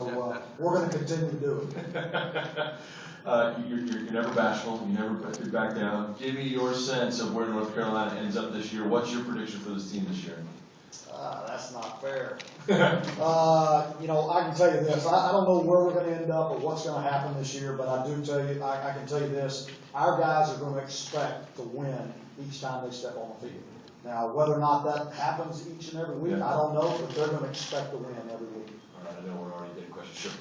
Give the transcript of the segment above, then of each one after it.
So we're going to continue to do it. You're never bashful. You never put your back down. Give me your sense of where North Carolina ends up this year. What's your prediction for this team this year? That's not fair. I can tell you this. I don't know where we're going to end up or what's going to happen this year, but I do tell you, I can tell you this. Our guys are going to expect to win each time they step on the field. Now, whether or not that happens each and every week, I don't know, but they're going to expect to win every week. All right, I know we're already getting questions. Sure.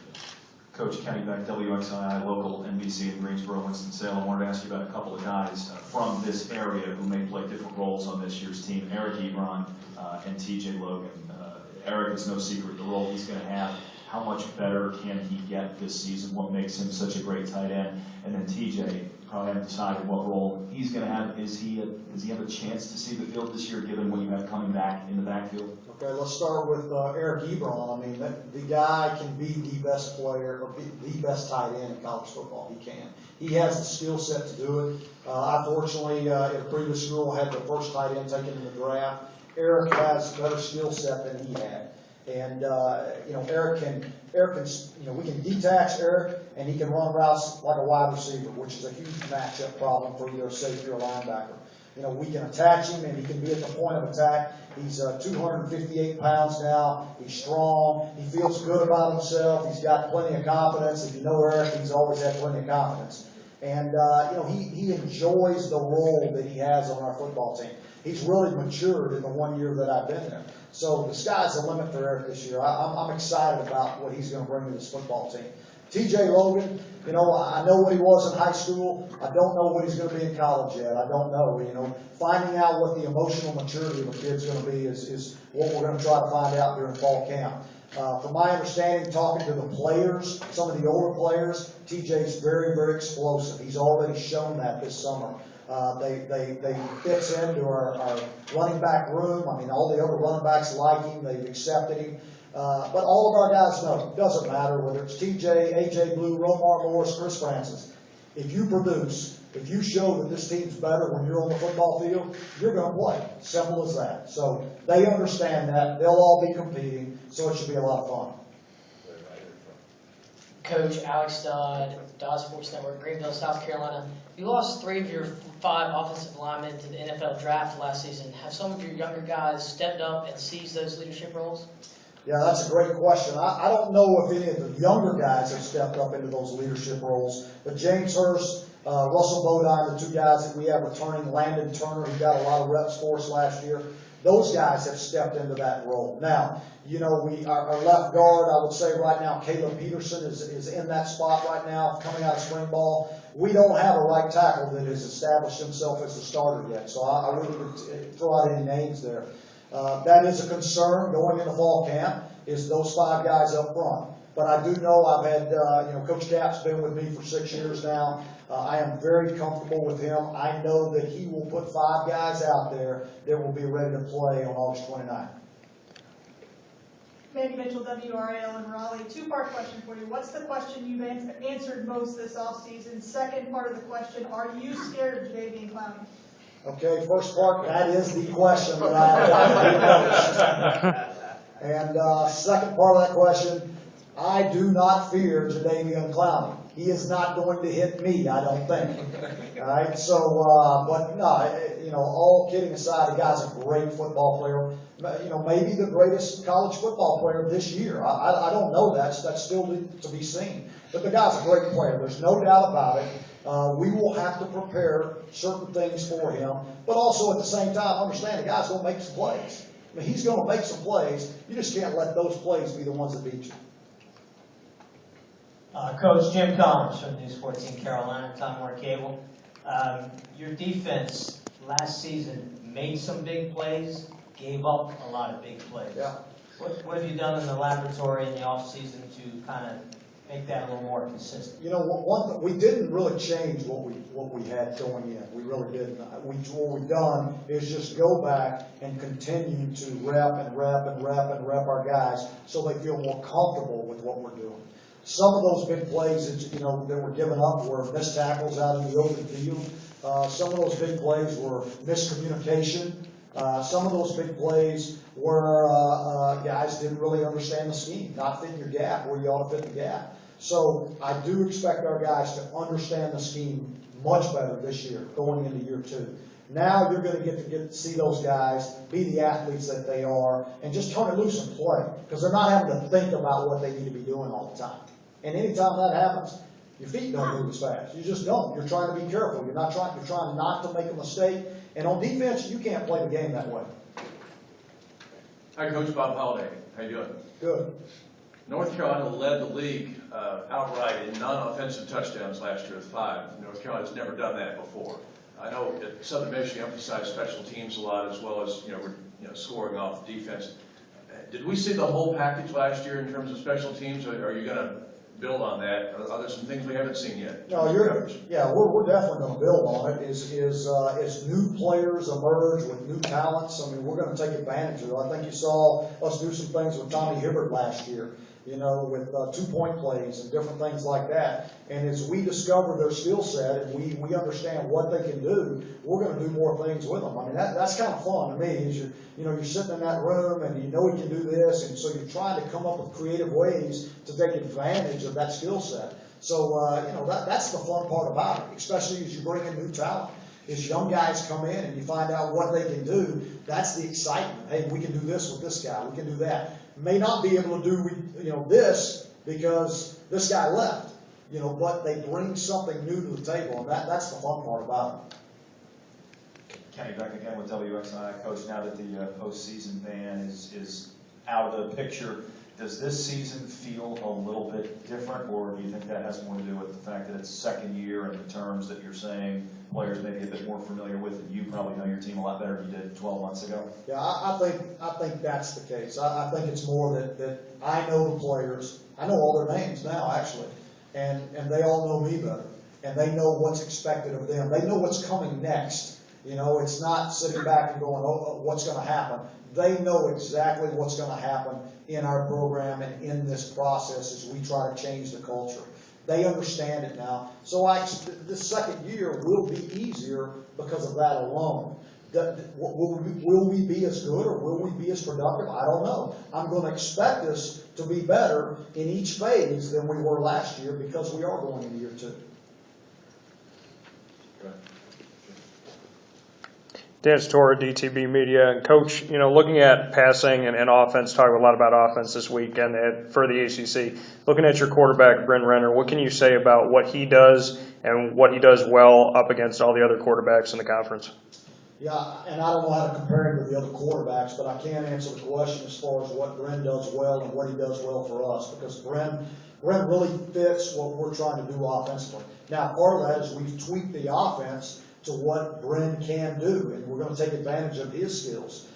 Coach Kenny Beck, WXI, local NBC in Greensboro, Winston-Salem. Wanted to ask you about a couple of guys from this area who may play different roles on this year's team. Eric Ebron and TJ Logan. Eric is no secret the role he's going to have. How much better can he get this season? What makes him such a great tight end? And then TJ, probably haven't decided what role he's going to have. Does he have a chance to see the field this year, given what you have coming back in the backfield? Okay, let's start with Eric Ebron. I mean, the guy can be the best player or be the best tight end in college football. He can. He has the skill set to do it. I fortunately, at a previous school, had the first tight end taken in the draft. Eric has a better skill set than he had. And, Eric can, we can detach Eric, and he can run routes like a wide receiver, which is a huge matchup problem for either a safety or linebacker. We can attach him, and he can be at the point of attack. He's 258 pounds now. He's strong. He feels good about himself. He's got plenty of confidence. If you know Eric, he's always had plenty of confidence. And, he enjoys the role that he has on our football team. He's really matured in the 1 year that I've been there. So the sky's the limit for Eric this year. I'm excited about what he's going to bring to this football team. TJ Logan, I know what he was in high school. I don't know what he's going to be in college yet. I don't know. Finding out what the emotional maturity of a kid's going to be is what we're going to try to find out during fall camp. From my understanding, talking to the players, some of the older players, TJ's very, very explosive. He's already shown that this summer. They fits into our running back room. I mean, all the other running backs like him. They've accepted him. But all of our guys know it doesn't matter whether it's TJ, AJ Blue, Romar Morris, Chris Francis. If you produce, if you show that this team's better when you're on the football field, you're going to play. Simple as that. So they understand that. They'll all be competing, so it should be a lot of fun. Coach Alex Dodd, Dodge Sports Network, Greenville, South Carolina. You lost 3 of your 5 offensive linemen to the NFL draft last season. Have some of your younger guys stepped up and seized those leadership roles? Yeah, that's a great question. I don't know if any of the younger guys have stepped up into those leadership roles, but James Hurst, Russell Bodine, the 2 guys that we have returning, Landon Turner, who got a lot of reps for us last year, those guys have stepped into that role. Now, our left guard, I would say right now, Caleb Peterson is in that spot right now, coming out of spring ball. We don't have a right tackle that has established himself as a starter yet, so I wouldn't even throw out any names there. That is a concern going into fall camp, is those 5 guys up front. But I do know I've had, Coach Cap's been with me for 6 years now. I am very comfortable with him. I know that he will put 5 guys out there that will be ready to play on August 29th. Mandy Mitchell, WRAL in Raleigh. 2-part question for you. What's the question you've answered most this offseason? Second part of the question, are you scared of Jadeveon Clowney? Okay, first part, that is the question that I have. And second part of that question, I do not fear Jadeveon Clowney. He is not going to hit me, I don't think. All right, so, but no, all kidding aside, the guy's a great football player. Maybe the greatest college football player this year. I don't know that. That's still to be seen. But the guy's a great player. There's no doubt about it. We will have to prepare certain things for him, but also at the same time, understand the guy's going to make some plays. I mean, he's going to make some plays. You just can't let those plays be the ones that beat you. Coach Jim Collins from News 14 Carolina, Time Warner Cable. Your defense last season made some big plays, gave up a lot of big plays. Yeah. What have you done in the laboratory in the offseason to kind of make that a little more consistent? We didn't really change what we had going in. We really didn't. What we've done is just go back and continue to rep our guys so they feel more comfortable with what we're doing. Some of those big plays that were given up were missed tackles out in the open field. Some of those big plays were miscommunication. Some of those big plays where guys didn't really understand the scheme, not fitting your gap where you ought to fit the gap. So I do expect our guys to understand the scheme much better this year, going into year 2. Now you're going to get to see those guys be the athletes that they are and just turn it loose and play, because they're not having to think about what they need to be doing all the time. And anytime that happens, your feet don't move as fast. You just don't. You're trying to be careful. You're trying not to make a mistake. And on defense, you can't play the game that way. Hi, Coach Bob Holliday. How you doing? Good. North Carolina led the league outright in non-offensive touchdowns last year with 5. North Carolina's never done that before. I know at Southern Miss you emphasize special teams a lot, as well as scoring off defense. Did we see the whole package last year in terms of special teams, or are you going to build on that? Are there some things we haven't seen yet? No, we're definitely going to build on it. As new players emerge with new talents, I mean, we're going to take advantage of it. I think you saw us do some things with Tommy Hibbert last year, with 2-point plays and different things like that. And as we discover their skill set and we understand what they can do, we're going to do more things with them. I mean, that's kind of fun to me. Is you're sitting in that room and you know he can do this, and so you're trying to come up with creative ways to take advantage of that skill set. So that's the fun part about it, especially as you bring in new talent. As young guys come in and you find out what they can do, that's the excitement. Hey, we can do this with this guy. We can do that. May not be able to do this because this guy left, but they bring something new to the table, and that's the fun part about it. Kenny, back again with WXI. Coach, now that the postseason ban is out of the picture, does this season feel a little bit different, or do you think that has more to do with the fact that it's second year and the terms that you're saying players may be a bit more familiar with, and you probably know your team a lot better than you did 12 months ago? Yeah, I think that's the case. I think it's more that I know the players. I know all their names now, actually, and they all know me better, and they know what's expected of them. They know what's coming next. It's not sitting back and going, oh, what's going to happen. They know exactly what's going to happen in our program and in this process as we try to change the culture. They understand it now. So this second year will be easier because of that alone. Will we be as good or will we be as productive? I don't know. I'm going to expect us to be better in each phase than we were last year because we are going into year 2. Dan Tortora, DTB Media. And Coach, looking at passing and offense, talking a lot about offense this week and for the ACC. Looking at your quarterback, Bryn Renner, what can you say about what he does and what he does well up against all the other quarterbacks in the conference? Yeah, and I don't know how to compare him to the other quarterbacks, but I can answer the question as far as what Bryn does well and what he does well for us, because Bryn really fits what we're trying to do offensively. Now, part of that is we've tweaked the offense to what Bryn can do, and we're going to take advantage of his skills.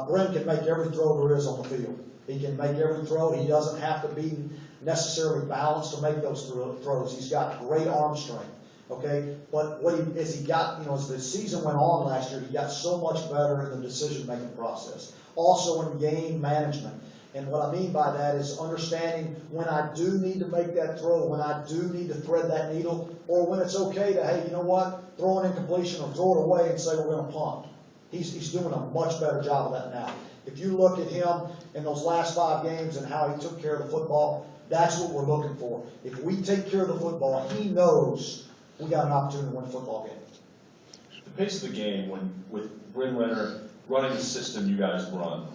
Bryn can make every throw there is on the field. He can make every throw. He doesn't have to be necessarily balanced to make those throws. He's got great arm strength. Okay, but as the season went on last year, he got so much better in the decision-making process. Also in game management. And what I mean by that is understanding when I do need to make that throw, when I do need to thread that needle, or when it's okay to, hey, you know what, throw an incompletion or throw it away and say we're going to punt. He's doing a much better job of that now. If you look at him in those last 5 games and how he took care of the football, that's what we're looking for. If we take care of the football, he knows we got an opportunity to win a football game. The pace of the game, with Bryn Renner running the system you guys run,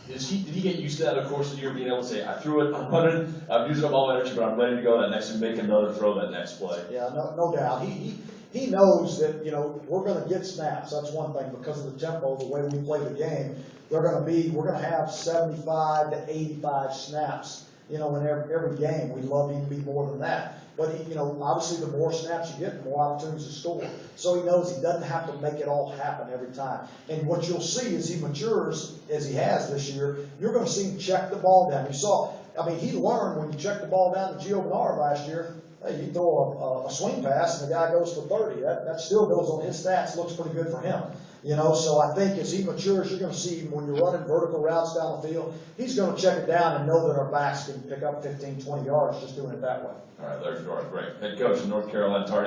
did he get used to that, of course, of the year, being able to say, I threw it, I'm running, I'm using up all my energy, but I'm ready to go that next and make another throw that next play? Yeah, no doubt. He knows that, we're going to get snaps. That's one thing, because of the tempo, the way we play the game. We're going to have 75 to 85 snaps, in every game. We'd love him to be more than that. But obviously the more snaps you get, the more opportunities to score. So he knows he doesn't have to make it all happen every time. And what you'll see as he matures, as he has this year, you're going to see him check the ball down. He learned when you check the ball down to Gio Bernard last year. Hey, you throw a swing pass and the guy goes for 30. That still goes on his stats. Looks pretty good for him. So I think as he matures, you're going to see him when you're running vertical routes down the field, he's going to check it down and know that our backs can pick up 15, 20 yards just doing it that way. All right, Larry Fedora, great. Head coach of North Carolina Tar